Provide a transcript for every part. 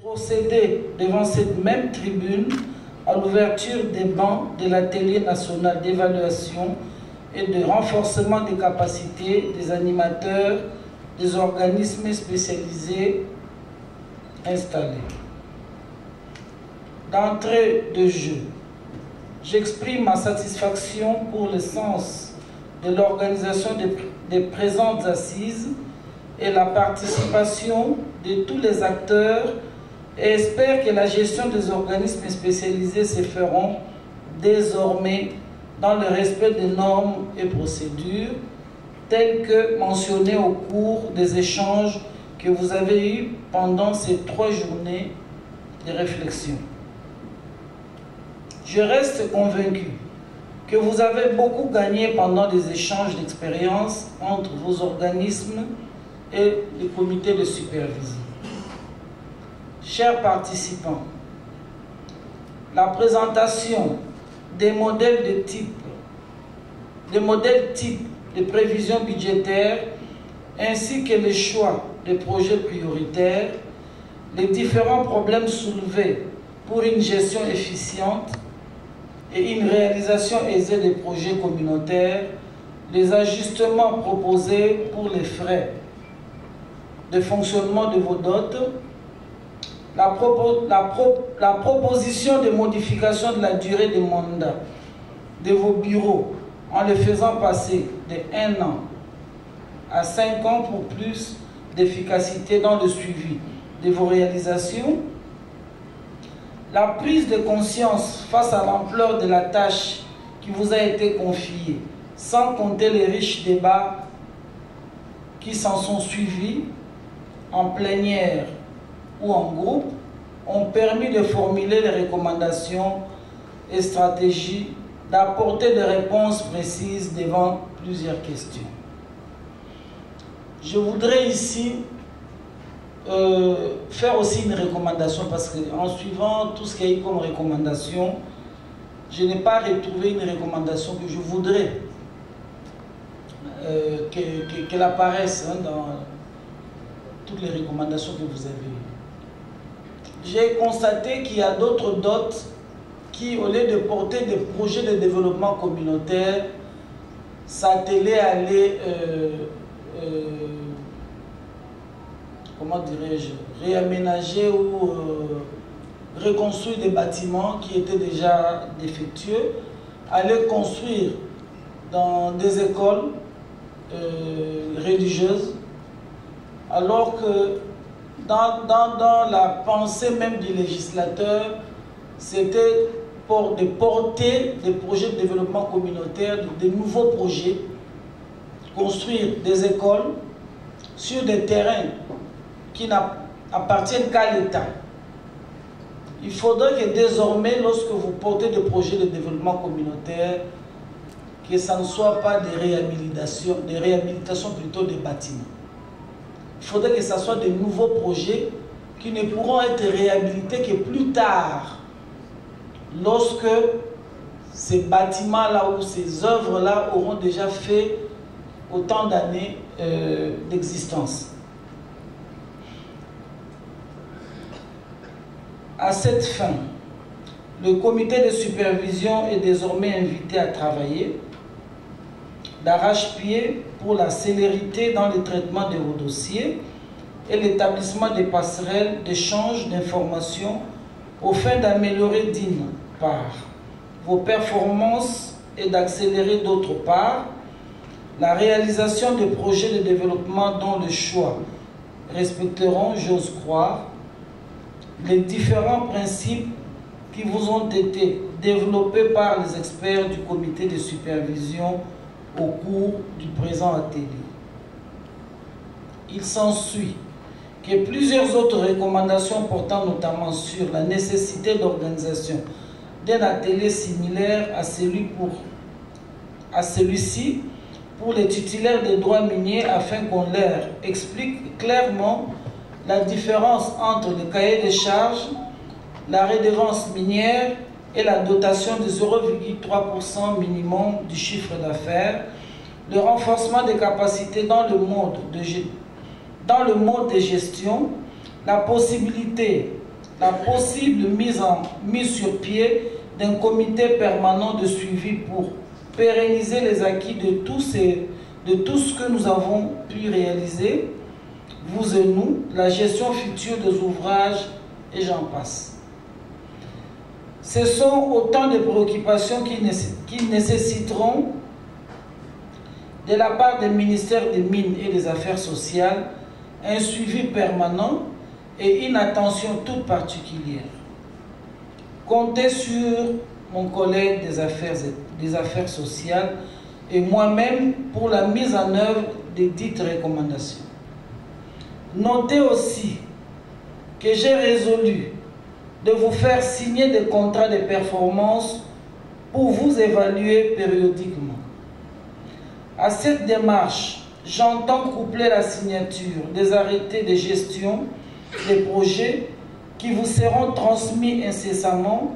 procéder devant cette même tribune à l'ouverture des bancs de l'atelier national d'évaluation et de renforcement des capacités des animateurs des organismes spécialisés installés. D'entrée de jeu, j'exprime ma satisfaction pour le sens de l'organisation des présentes assises et la participation de tous les acteurs et espère que la gestion des organismes spécialisés se feront désormais dans le respect des normes et procédures telles que mentionnées au cours des échanges que vous avez eus pendant ces 3 journées de réflexion. Je reste convaincu que vous avez beaucoup gagné pendant les échanges d'expériences entre vos organismes et les comités de supervision. Chers participants, la présentation des modèles types de prévision budgétaire ainsi que les choix des projets prioritaires, les différents problèmes soulevés pour une gestion efficiente et une réalisation aisée des projets communautaires, les ajustements proposés pour les frais de fonctionnement de vos dots, la proposition de modification de la durée des mandats de vos bureaux en les faisant passer de 1 an à 5 ans pour plus d'efficacité dans le suivi de vos réalisations, la prise de conscience face à l'ampleur de la tâche qui vous a été confiée, sans compter les riches débats qui s'en sont suivis en plénière ou en groupe, ont permis de formuler les recommandations et stratégies, d'apporter des réponses précises devant plusieurs questions. Je voudrais ici faire aussi une recommandation parce qu'en suivant tout ce qu'il y a eu comme recommandation, je n'ai pas retrouvé une recommandation que je voudrais qu'elle apparaisse dans toutes les recommandations que vous avez eues. J'ai constaté qu'il y a d'autres dots qui, au lieu de porter des projets de développement communautaire, s'attelaient à aller comment dirais-je, réaménager ou reconstruire des bâtiments qui étaient déjà défectueux, aller construire dans des écoles religieuses, alors que dans la pensée même du législateur, c'était de porter des projets de développement communautaire, de nouveaux projets, construire des écoles sur des terrains qui n'appartiennent qu'à l'État. Il faudrait que désormais, lorsque vous portez des projets de développement communautaire, que ça ne soit pas des réhabilitations plutôt des bâtiments. Il faudrait que ce soit de nouveaux projets qui ne pourront être réhabilités que plus tard, lorsque ces bâtiments-là ou ces œuvres-là auront déjà fait autant d'années d'existence. À cette fin, le comité de supervision est désormais invité à travailler d'arrache-pied pour la célérité dans le traitement de vos dossiers et l'établissement des passerelles d'échange d'informations aux fins d'améliorer d'une part vos performances et d'accélérer d'autre part la réalisation de projets de développement dont le choix respecteront, j'ose croire, les différents principes qui vous ont été développés par les experts du comité de supervision au cours du présent atelier. Il s'ensuit que plusieurs autres recommandations portant notamment sur la nécessité d'organisation d'un atelier similaire à celui-ci pour les titulaires des droits miniers afin qu'on leur explique clairement la différence entre le cahier des charges, la redevance minière et la dotation de 0,3% minimum du chiffre d'affaires, le renforcement des capacités dans le mode de gestion, la possibilité la possible mise sur pied d'un comité permanent de suivi pour pérenniser les acquis de tout ce que nous avons pu réaliser, vous et nous, la gestion future des ouvrages et j'en passe. Ce sont autant de préoccupations qui nécessiteront de la part des ministères des Mines et des Affaires sociales un suivi permanent et une attention toute particulière. Comptez sur mon collègue des affaires sociales et moi-même pour la mise en œuvre des dites recommandations. Notez aussi que j'ai résolu de vous faire signer des contrats de performance pour vous évaluer périodiquement. À cette démarche, j'entends coupler la signature des arrêtés de gestion des projets qui vous seront transmis incessamment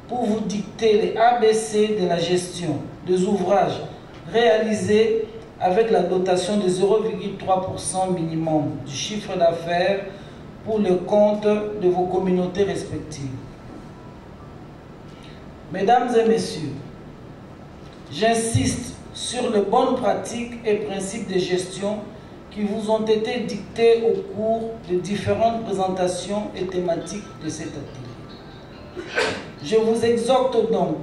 pour vous dicter les ABC de la gestion des ouvrages réalisés avec la dotation de 0,3% minimum du chiffre d'affaires pour le compte de vos communautés respectives. Mesdames et messieurs, j'insiste sur les bonnes pratiques et principes de gestion qui vous ont été dictés au cours de différentes présentations et thématiques de cet atelier. Je vous exhorte donc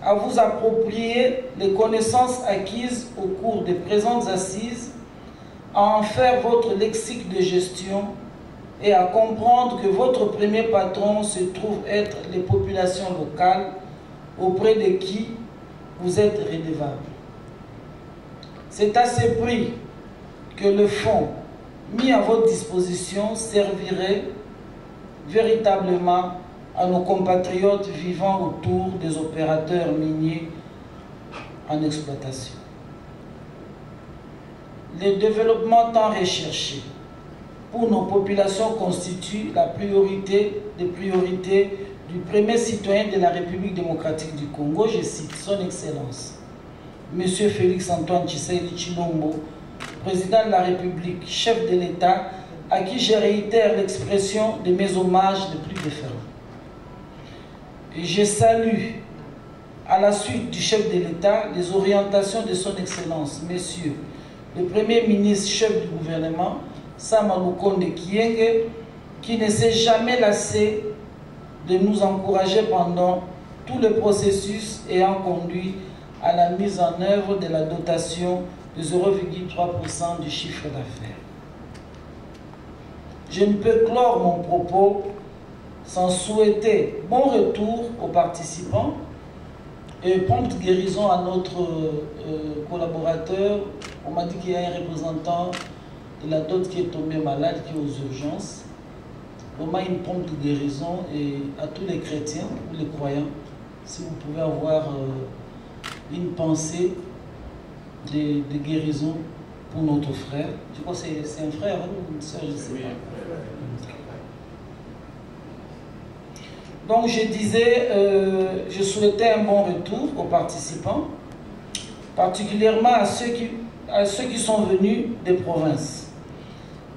à vous approprier les connaissances acquises au cours des présentes assises, à en faire votre lexique de gestion et à comprendre que votre premier patron se trouve être les populations locales auprès de qui vous êtes redevable. C'est à ce prix que le fonds mis à votre disposition servirait véritablement à nos compatriotes vivant autour des opérateurs miniers en exploitation. Le développement tant recherché pour nos populations constitue la priorité des priorités du premier citoyen de la République démocratique du Congo, je cite son Excellence, M. Félix-Antoine Tshisekedi Tshilombo, président de la République, chef de l'État, à qui je réitère l'expression de mes hommages les plus déférents. Et je salue, à la suite du chef de l'État, les orientations de son Excellence, Messieurs le Premier ministre, chef du gouvernement, Sama Lukonde Kyenge, qui ne s'est jamais lassé de nous encourager pendant tout le processus ayant conduit à la mise en œuvre de la dotation de 0,3% du chiffre d'affaires. Je ne peux clore mon propos sans souhaiter bon retour aux participants et prompte guérison à notre collaborateur. On m'a dit qu'il y a un représentant de la dot qui est tombé malade, qui est aux urgences. Vraiment une prompte guérison et à tous les chrétiens, tous les croyants, si vous pouvez avoir une pensée de guérison pour notre frère. Je crois que c'est un frère ou une soeur, je ne sais pas. Donc je disais, je souhaitais un bon retour aux participants, particulièrement à ceux qui sont venus des provinces.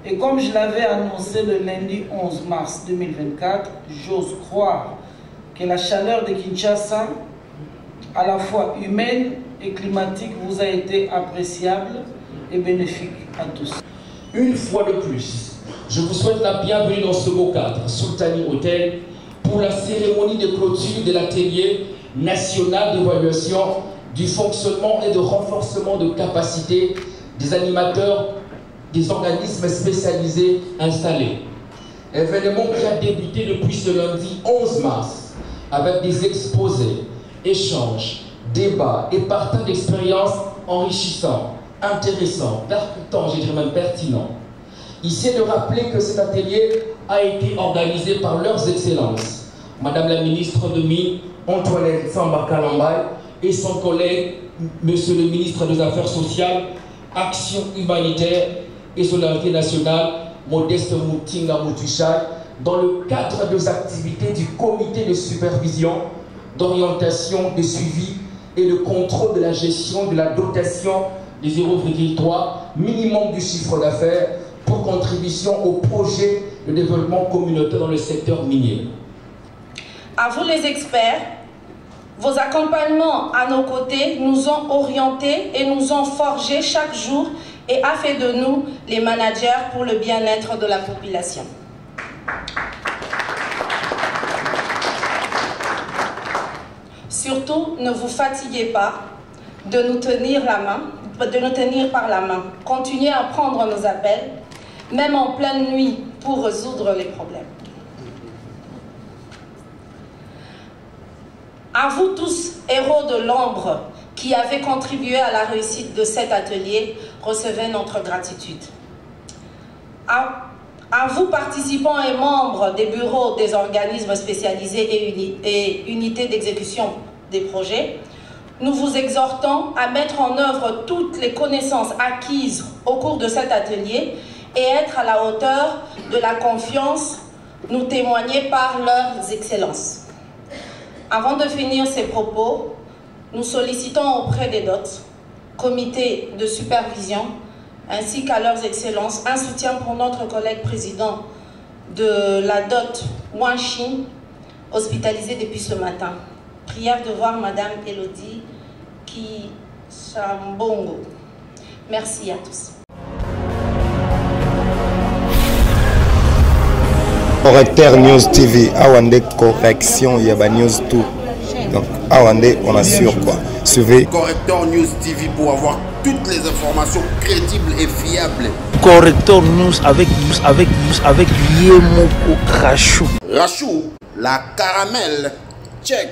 Et comme je l'avais annoncé le lundi 11 mars 2024, j'ose croire que la chaleur de Kinshasa, à la fois humaine et climatique, vous a été appréciable et bénéfique à tous. Une fois de plus, je vous souhaite la bienvenue dans ce beau cadre, Sultani Hotel, pour la cérémonie de clôture de l'atelier national d'évaluation du fonctionnement et de renforcement de capacité des animateurs des organismes spécialisés installés. Événement qui a débuté depuis ce lundi 11 mars avec des exposés, échanges, débats et partages d'expériences enrichissants, intéressants, percutants, je dirais même pertinents. Ici est de rappeler que cet atelier a été organisé par leurs excellences, Madame la ministre de Mines, Antoinette Samba Kalambay, et son collègue, Monsieur le ministre des Affaires sociales, Action humanitaire et solidarité nationale, Modeste Moutinga Moutouchai, dans le cadre des activités du comité de supervision, d'orientation, de suivi et de contrôle de la gestion de la dotation de 0,3 minimum du chiffre d'affaires pour contribution au projet le développement communautaire dans le secteur minier. À vous les experts, vos accompagnements à nos côtés nous ont orientés et nous ont forgés chaque jour et a fait de nous les managers pour le bien-être de la population. Surtout, ne vous fatiguez pas de nous tenir par la main. Continuez à prendre nos appels, même en pleine nuit, pour résoudre les problèmes. À vous tous, héros de l'ombre, qui avez contribué à la réussite de cet atelier, recevez notre gratitude. À vous, participants et membres des bureaux des organismes spécialisés et unités d'exécution des projets, nous vous exhortons à mettre en œuvre toutes les connaissances acquises au cours de cet atelier et être à la hauteur de la confiance nous témoignée par leurs excellences. Avant de finir ces propos, nous sollicitons auprès des DOT, comités de supervision, ainsi qu'à leurs excellences, un soutien pour notre collègue président de la DOT, Wang Xin, hospitalisé depuis ce matin. Prière de voir Madame Elodie Kishambongo. Merci à tous. Correcteur News TV, Awande correction, il y a News tout. Donc Awande, on assure quoi. Suivez Correcteur News TV pour avoir toutes les informations crédibles et fiables. Correcteur News avec Yemoko Rachou. Rachou, la caramel, check.